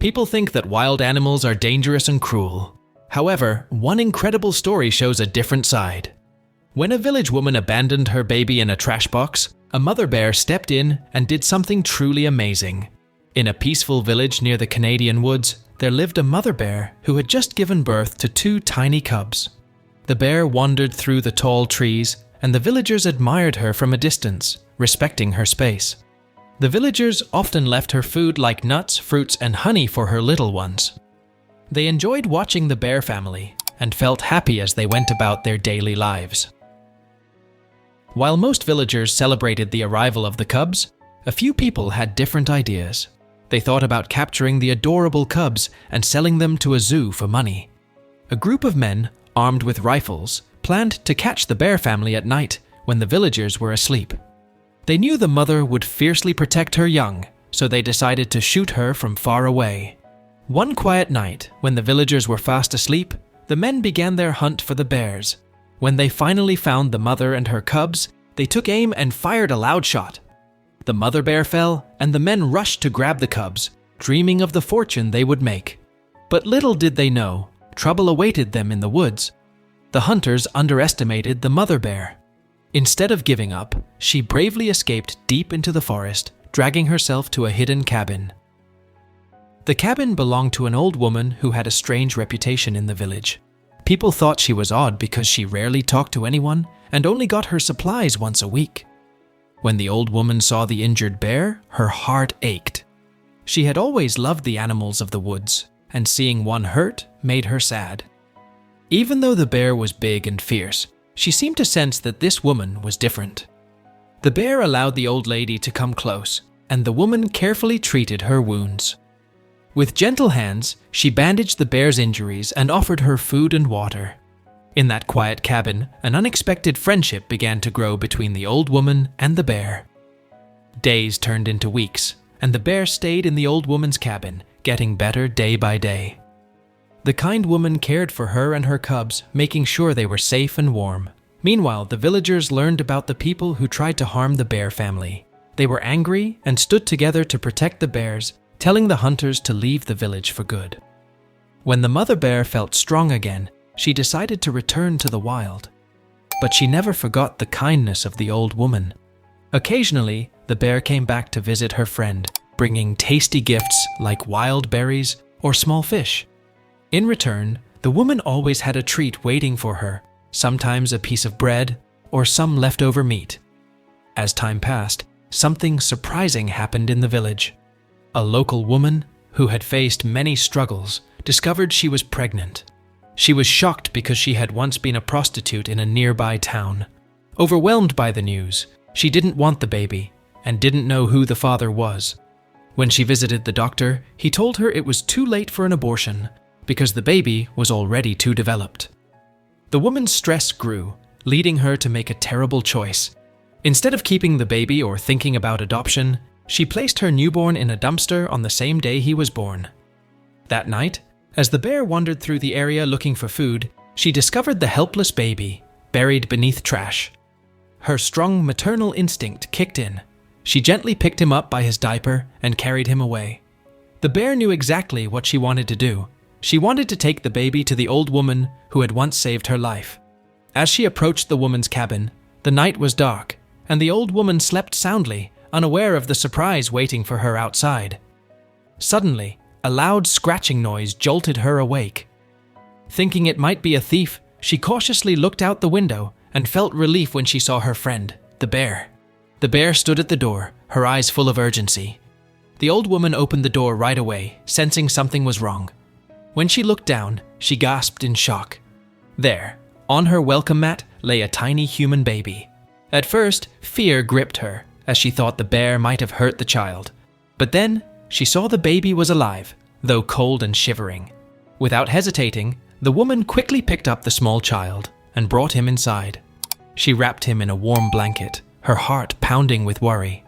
People think that wild animals are dangerous and cruel. However, one incredible story shows a different side. When a village woman abandoned her baby in a trash box, a mother bear stepped in and did something truly amazing. In a peaceful village near the Canadian woods, there lived a mother bear who had just given birth to 2 tiny cubs. The bear wandered through the tall trees, and the villagers admired her from a distance, respecting her space. The villagers often left her food like nuts, fruits, and honey for her little ones. They enjoyed watching the bear family and felt happy as they went about their daily lives. While most villagers celebrated the arrival of the cubs, a few people had different ideas. They thought about capturing the adorable cubs and selling them to a zoo for money. A group of men, armed with rifles, planned to catch the bear family at night when the villagers were asleep. They knew the mother would fiercely protect her young, so they decided to shoot her from far away. One quiet night, when the villagers were fast asleep, the men began their hunt for the bears. When they finally found the mother and her cubs, they took aim and fired a loud shot. The mother bear fell, and the men rushed to grab the cubs, dreaming of the fortune they would make. But little did they know, trouble awaited them in the woods. The hunters underestimated the mother bear. Instead of giving up, she bravely escaped deep into the forest, dragging herself to a hidden cabin. The cabin belonged to an old woman who had a strange reputation in the village. People thought she was odd because she rarely talked to anyone and only got her supplies once a week. When the old woman saw the injured bear, her heart ached. She had always loved the animals of the woods, and seeing one hurt made her sad. Even though the bear was big and fierce, she seemed to sense that this woman was different. The bear allowed the old lady to come close, and the woman carefully treated her wounds. With gentle hands, she bandaged the bear's injuries and offered her food and water. In that quiet cabin, an unexpected friendship began to grow between the old woman and the bear. Days turned into weeks, and the bear stayed in the old woman's cabin, getting better day by day. The kind woman cared for her and her cubs, making sure they were safe and warm. Meanwhile, the villagers learned about the people who tried to harm the bear family. They were angry and stood together to protect the bears, telling the hunters to leave the village for good. When the mother bear felt strong again, she decided to return to the wild. But she never forgot the kindness of the old woman. Occasionally, the bear came back to visit her friend, bringing tasty gifts like wild berries or small fish. In return, the woman always had a treat waiting for her, sometimes a piece of bread or some leftover meat. As time passed, something surprising happened in the village. A local woman, who had faced many struggles, discovered she was pregnant. She was shocked because she had once been a prostitute in a nearby town. Overwhelmed by the news, she didn't want the baby and didn't know who the father was. When she visited the doctor, he told her it was too late for an abortion because the baby was already too developed. The woman's stress grew, leading her to make a terrible choice. Instead of keeping the baby or thinking about adoption, she placed her newborn in a dumpster on the same day he was born. That night, as the bear wandered through the area looking for food, she discovered the helpless baby, buried beneath trash. Her strong maternal instinct kicked in. She gently picked him up by his diaper and carried him away. The bear knew exactly what she wanted to do. She wanted to take the baby to the old woman who had once saved her life. As she approached the woman's cabin, the night was dark, and the old woman slept soundly, unaware of the surprise waiting for her outside. Suddenly, a loud scratching noise jolted her awake. Thinking it might be a thief, she cautiously looked out the window and felt relief when she saw her friend, the bear. The bear stood at the door, her eyes full of urgency. The old woman opened the door right away, sensing something was wrong. When she looked down, she gasped in shock. There, on her welcome mat, lay a tiny human baby. At first, fear gripped her, as she thought the bear might have hurt the child. But then, she saw the baby was alive, though cold and shivering. Without hesitating, the woman quickly picked up the small child and brought him inside. She wrapped him in a warm blanket, her heart pounding with worry.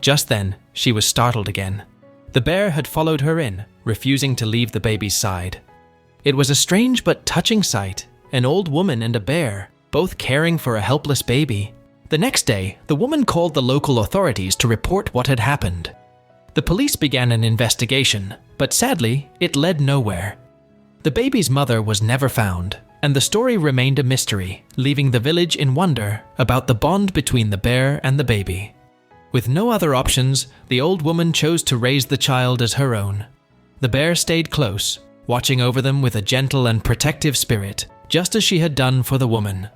Just then, she was startled again. The bear had followed her in, refusing to leave the baby's side. It was a strange but touching sight, an old woman and a bear, both caring for a helpless baby. The next day, the woman called the local authorities to report what had happened. The police began an investigation, but sadly, it led nowhere. The baby's mother was never found, and the story remained a mystery, leaving the village in wonder about the bond between the bear and the baby. With no other options, the old woman chose to raise the child as her own. The bear stayed close, watching over them with a gentle and protective spirit, just as she had done for the woman.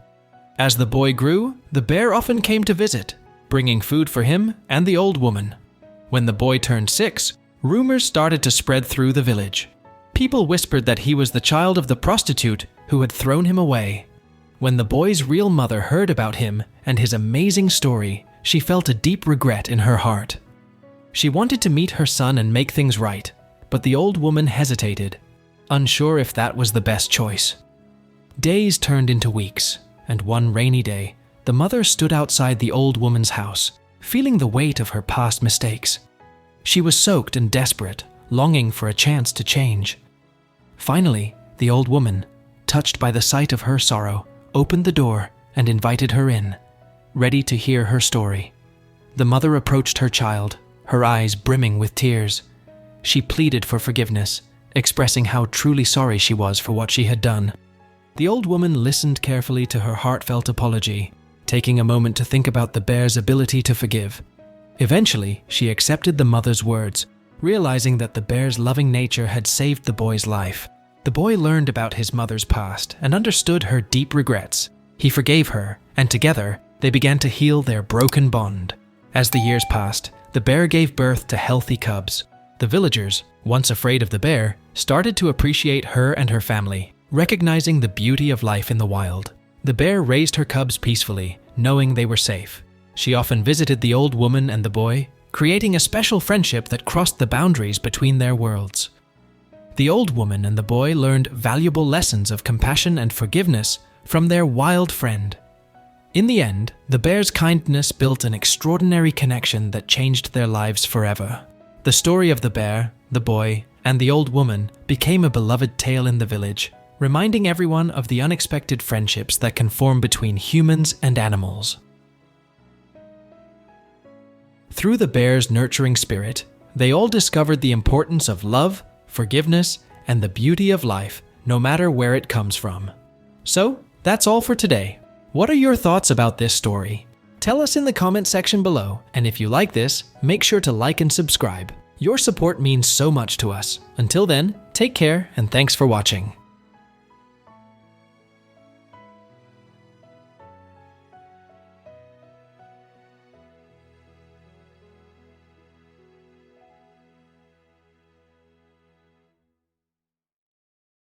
As the boy grew, the bear often came to visit, bringing food for him and the old woman. When the boy turned 6, rumors started to spread through the village. People whispered that he was the child of the prostitute who had thrown him away. When the boy's real mother heard about him and his amazing story, she felt a deep regret in her heart. She wanted to meet her son and make things right, but the old woman hesitated, unsure if that was the best choice. Days turned into weeks, and one rainy day, the mother stood outside the old woman's house, feeling the weight of her past mistakes. She was soaked and desperate, longing for a chance to change. Finally, the old woman, touched by the sight of her sorrow, opened the door and invited her in, ready to hear her story. The mother approached her child, her eyes brimming with tears. She pleaded for forgiveness, expressing how truly sorry she was for what she had done. The old woman listened carefully to her heartfelt apology, taking a moment to think about the bear's ability to forgive. Eventually, she accepted the mother's words, realizing that the bear's loving nature had saved the boy's life. The boy learned about his mother's past and understood her deep regrets. He forgave her, and together, they began to heal their broken bond. As the years passed, the bear gave birth to healthy cubs. The villagers, once afraid of the bear, started to appreciate her and her family, recognizing the beauty of life in the wild. The bear raised her cubs peacefully, knowing they were safe. She often visited the old woman and the boy, creating a special friendship that crossed the boundaries between their worlds. The old woman and the boy learned valuable lessons of compassion and forgiveness from their wild friend. In the end, the bear's kindness built an extraordinary connection that changed their lives forever. The story of the bear, the boy, and the old woman became a beloved tale in the village, reminding everyone of the unexpected friendships that can form between humans and animals. Through the bear's nurturing spirit, they all discovered the importance of love, forgiveness, and the beauty of life, no matter where it comes from. So, that's all for today. What are your thoughts about this story? Tell us in the comment section below, and if you like this, make sure to like and subscribe. Your support means so much to us. Until then, take care and thanks for watching.